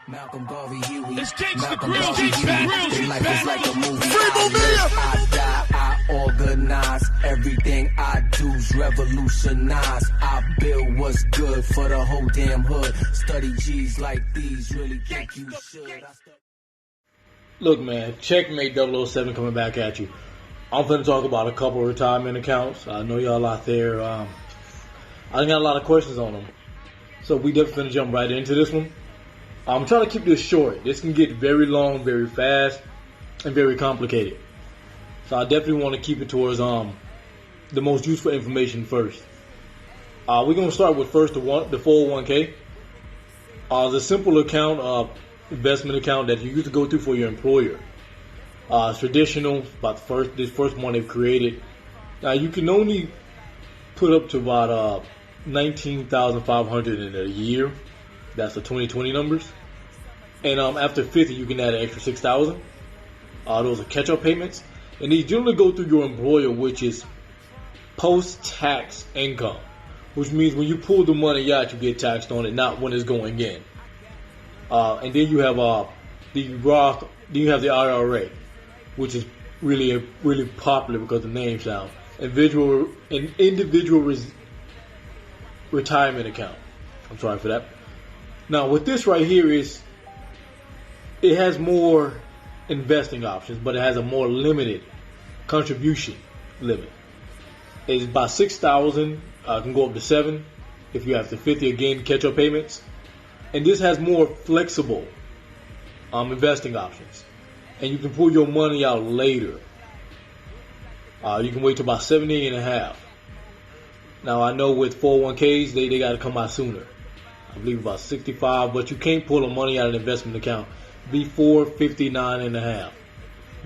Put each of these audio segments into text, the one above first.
Malcolm Garvey, Huey, It's Gangsta Malcolm Grills, Garvey, he's back, Huey. Grills, Their he's life back. is like a movie. Freebo I die, I organize. Everything I do's revolutionize. I build what's good for the whole damn hood. Study G's like these, really think you should. Look, man, Checkmate 007 coming back at you. I'm going to talk about a couple of retirement accounts. I know y'all out there. I got a lot of questions on them. So we definitely going to jump right into this one. I'm trying to keep this short. This can get very long, very fast, and very complicated. So I definitely want to keep it towards the most useful information first. We're going to start with first the 401k. The simple account, investment account that you used to go through for your employer. It's traditional, about this first one they've created. Now you can only put up to about $19,500 in a year. That's the 2020 numbers. And after 50, you can add an extra $6,000. Those are catch-up payments. And these generally go through your employer, which is post-tax income. Which means when you pull the money out, you get taxed on it, not when it's going in. And then you have the Roth, then you have the IRA, which is really popular because the name sounds. An individual retirement account. I'm sorry for that. Now, with this right here it has more investing options, but it has a more limited contribution limit. It's about $6,000. Can go up to $7,000 if you have to 50 again catch-up payments. And this has more flexible investing options, and you can pull your money out later. You can wait till about 70 and a half. Now I know with 401ks they got to come out sooner. I believe about 65, but you can't pull the money out of an investment account before 59 and a half.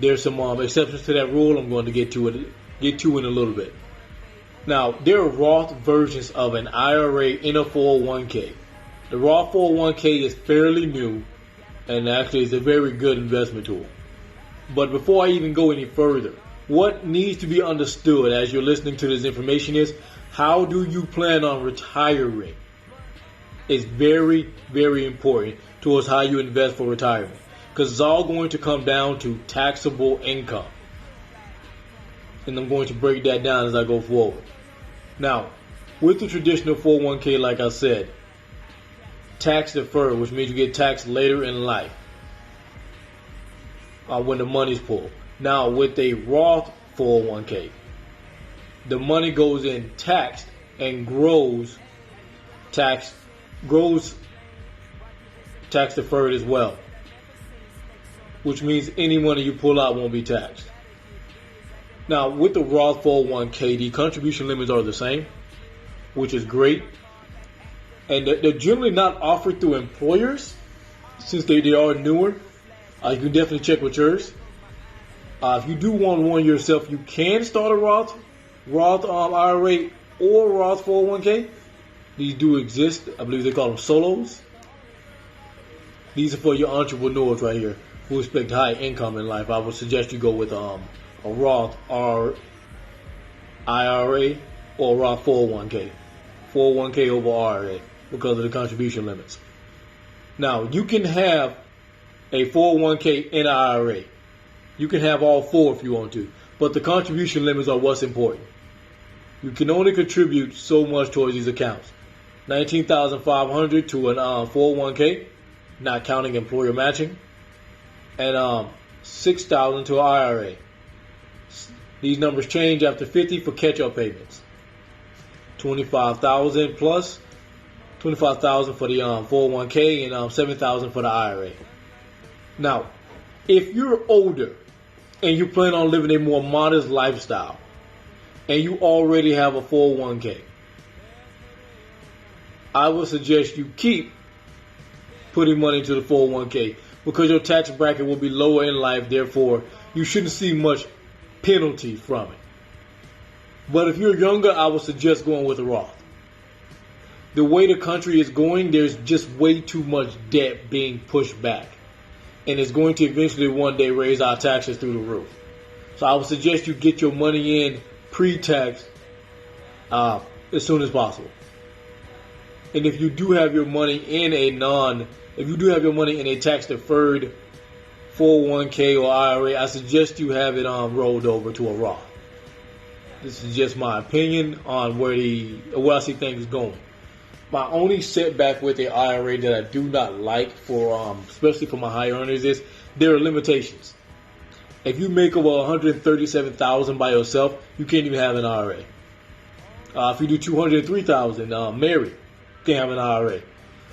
There's some exceptions to that rule. I'm going to get to in a little bit. Now there are Roth versions of an IRA in a 401k. The Roth 401k is fairly new, and actually is a very good investment tool. But before I even go any further, what needs to be understood as you're listening to this information is, how do you plan on retiring? It's very, very important towards how you invest for retirement, because it's all going to come down to taxable income. And I'm going to break that down as I go forward. Now, with the traditional 401k, like I said, tax deferred, which means you get taxed later in life when the money's pulled. Now, with a Roth 401k, the money goes in taxed and grows tax deferred as well, which means any money you pull out won't be taxed. Now, with the Roth 401k, the contribution limits are the same, which is great. And they're generally not offered through employers, since they are newer. You can definitely check with yours. If you do want one yourself, you can start a Roth IRA or Roth 401k. These do exist. I believe they call them solos. These are for your entrepreneurs right here who expect high income in life. I would suggest you go with a Roth IRA or Roth 401k. 401k over IRA because of the contribution limits. Now, you can have a 401k and an IRA. You can have all four if you want to, but the contribution limits are what's important. You can only contribute so much towards these accounts. $19,500 to an 401k, not counting employer matching, and $6,000 to an IRA. These numbers change after 50 for catch-up payments. $25,000 plus, $25,000 for the 401k, and $7,000 for the IRA. Now, if you're older and you plan on living a more modest lifestyle, and you already have a 401k, I would suggest you keep putting money into the 401k because your tax bracket will be lower in life. Therefore, you shouldn't see much penalty from it. But if you're younger, I would suggest going with a Roth. The way the country is going, there's just way too much debt being pushed back. And it's going to eventually one day raise our taxes through the roof. So I would suggest you get your money in pre-tax as soon as possible. And if you do have your money in a if you do have your money in a tax deferred 401k or IRA, I suggest you have it rolled over to a Roth. This is just my opinion on where I see things going. My only setback with the IRA that I do not like for especially for my high earners is there are limitations. If you make over $137,000 by yourself, you can't even have an IRA. If you do $203,000 married, you can't have an IRA.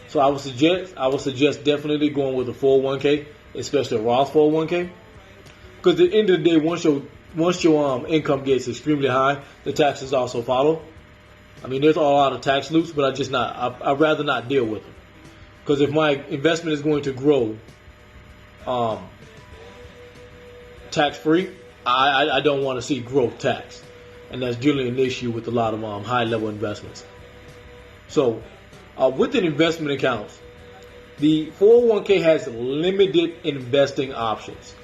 So I would suggest definitely going with a 401k, especially a Roth 401k, because at the end of the day, once your income gets extremely high, the taxes also follow. I mean, there's a lot of tax loops, but I'd rather not deal with them, because if my investment is going to grow tax free, I don't want to see growth tax, and that's generally an issue with a lot of high level investments. So with an investment accounts, the 401k has limited investing options.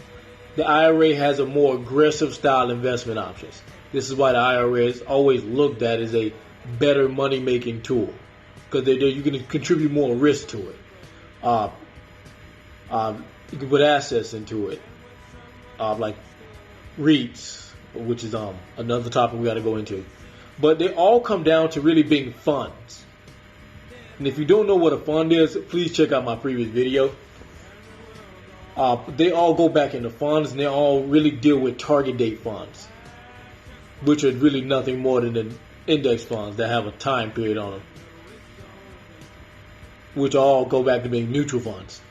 The IRA has a more aggressive style investment options. This is why the IRA is always looked at as a better money making tool, because you can contribute more risk to it. You can put assets into it, like REITs, which is another topic we got to go into. But they all come down to really being funds. And if you don't know what a fund is, please check out my previous video. They all go back into funds, and they all really deal with target date funds, which are really nothing more than the index funds that have a time period on them, which all go back to being mutual funds.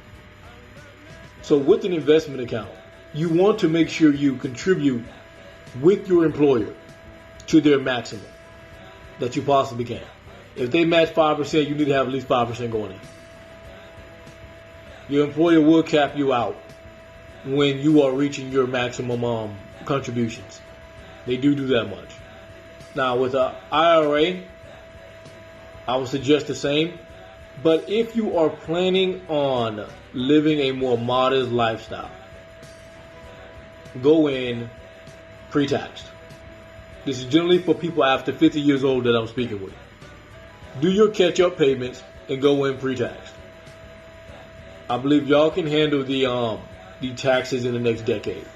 So with an investment account, you want to make sure you contribute with your employer to their maximum that you possibly can. If they match 5%, you need to have at least 5% going in. Your employer will cap you out when you are reaching your maximum contributions. They do that much. Now with an IRA, I would suggest the same. But if you are planning on living a more modest lifestyle, go in pre-taxed. This is generally for people after 50 years old that I'm speaking with. Do your catch-up payments and go in pre-taxed. I believe y'all can handle the taxes in the next decade.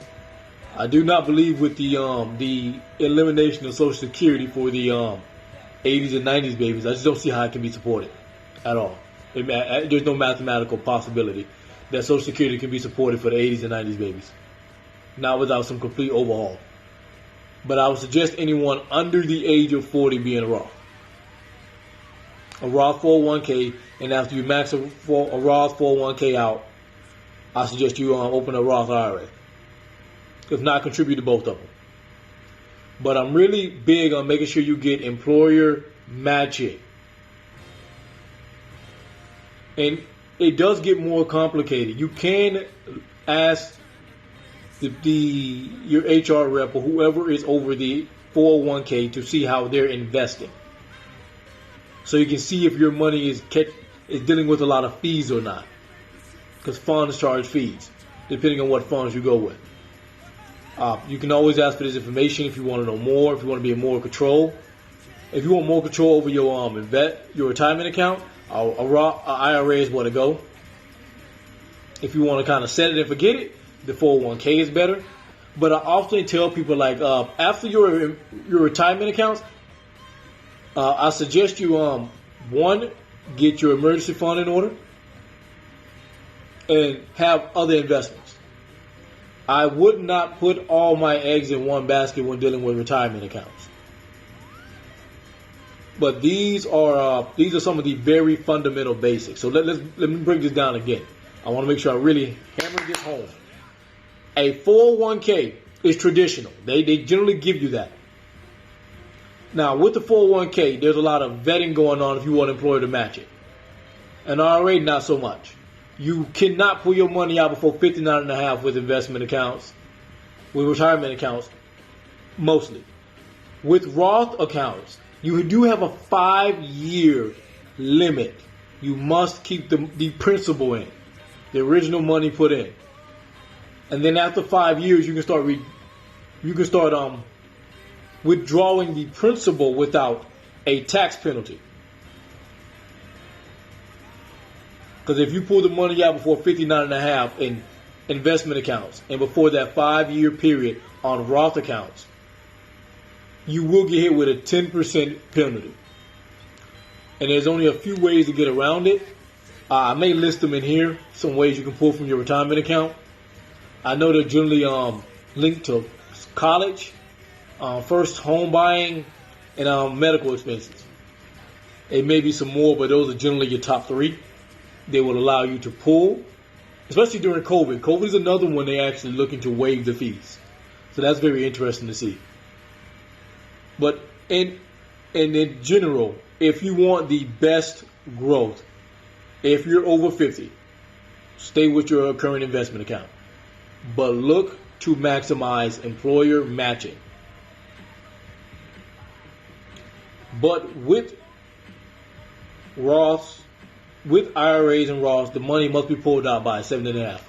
I do not believe with the elimination of Social Security for the 80s and 90s babies. I just don't see how it can be supported at all. There's no mathematical possibility that Social Security can be supported for the 80s and 90s babies, not without some complete overhaul. But I would suggest anyone under the age of 40 be in a Roth 401k, and after you max a Roth 401k out, I suggest you open a Roth IRA. If not, contribute to both of them. But I'm really big on making sure you get employer matching. And it does get more complicated. You can ask your HR rep or whoever is over the 401k to see how they're investing, so you can see if your money is dealing with a lot of fees or not, because funds charge fees depending on what funds you go with. You can always ask for this information if you want to know more, if you want to be in more control. If you want more control over your retirement account, a Roth IRA is where to go. If you want to kind of set it and forget it, the 401k is better. But I often tell people, like, after your retirement accounts, I suggest you one, get your emergency fund in order and have other investments. I would not put all my eggs in one basket when dealing with retirement accounts. But these are some of the very fundamental basics. So let me break this down again. I want to make sure I really hammer this home. A 401k is traditional. They generally give you that. Now, with the 401k, there's a lot of vetting going on if you want an employer to match it. An IRA, not so much. You cannot pull your money out before 59.5 with investment accounts, with retirement accounts, mostly. With Roth accounts, you do have a 5-year limit. You must keep the principal in, the original money put in. And then after 5 years, you can start withdrawing the principal without a tax penalty. Because if you pull the money out before 59 and a half in investment accounts and before that 5-year period on Roth accounts, you will get hit with a 10% penalty. And there's only a few ways to get around it. I may list them in here, some ways you can pull from your retirement account. I know they're generally linked to college, first home buying, and medical expenses. It may be some more, but those are generally your top 3. They will allow you to pull, especially during COVID. COVID is another one they're actually looking to waive the fees. So that's very interesting to see. But in general, if you want the best growth, if you're over 50, stay with your current investment account. But look to maximize employer matching. But with Roths, with IRAs and Roths, the money must be pulled out by 7.5.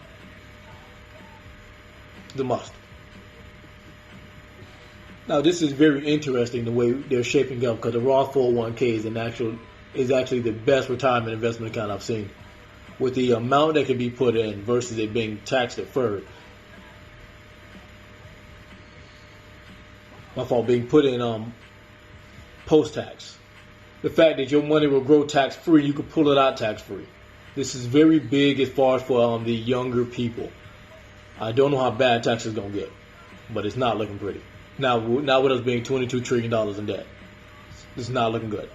The must. Now, this is very interesting the way they're shaping up, because the Roth 401k is actually the best retirement investment account I've seen, with the amount that can be put in versus it being tax deferred. Being put in post tax. The fact that your money will grow tax free, you can pull it out tax free. This is very big as far as for the younger people. I don't know how bad tax is going to get, but it's not looking pretty. Now with us being $22 trillion in debt, it's not looking good.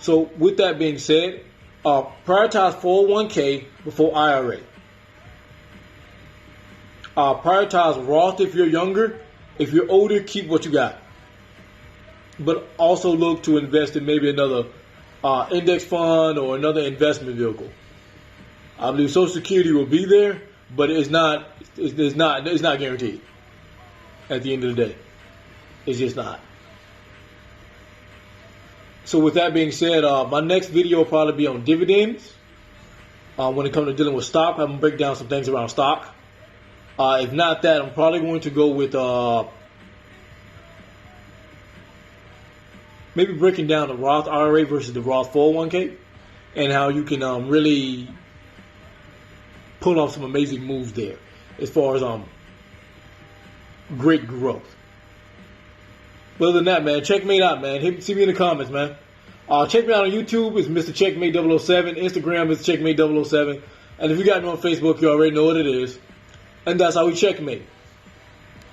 So with that being said, prioritize 401k before IRA. Prioritize Roth if you're younger. If you're older, keep what you got. But also look to invest in maybe another index fund or another investment vehicle. I believe Social Security will be there, but it's not guaranteed. At the end of the day, it's just not. So with that being said, my next video will probably be on dividends. When it comes to dealing with stock, I'm gonna break down some things around stock. If not that, I'm probably going to go with maybe breaking down the Roth IRA versus the Roth 401k, and how you can really pull off some amazing moves there as far as great growth. But other than that, man, Checkmate out, man. See me in the comments, man. Check me out on YouTube. It's Mr.Checkmate 007. Instagram is Checkmate 007. And if you got me on Facebook, you already know what it is. And that's how we checkmate.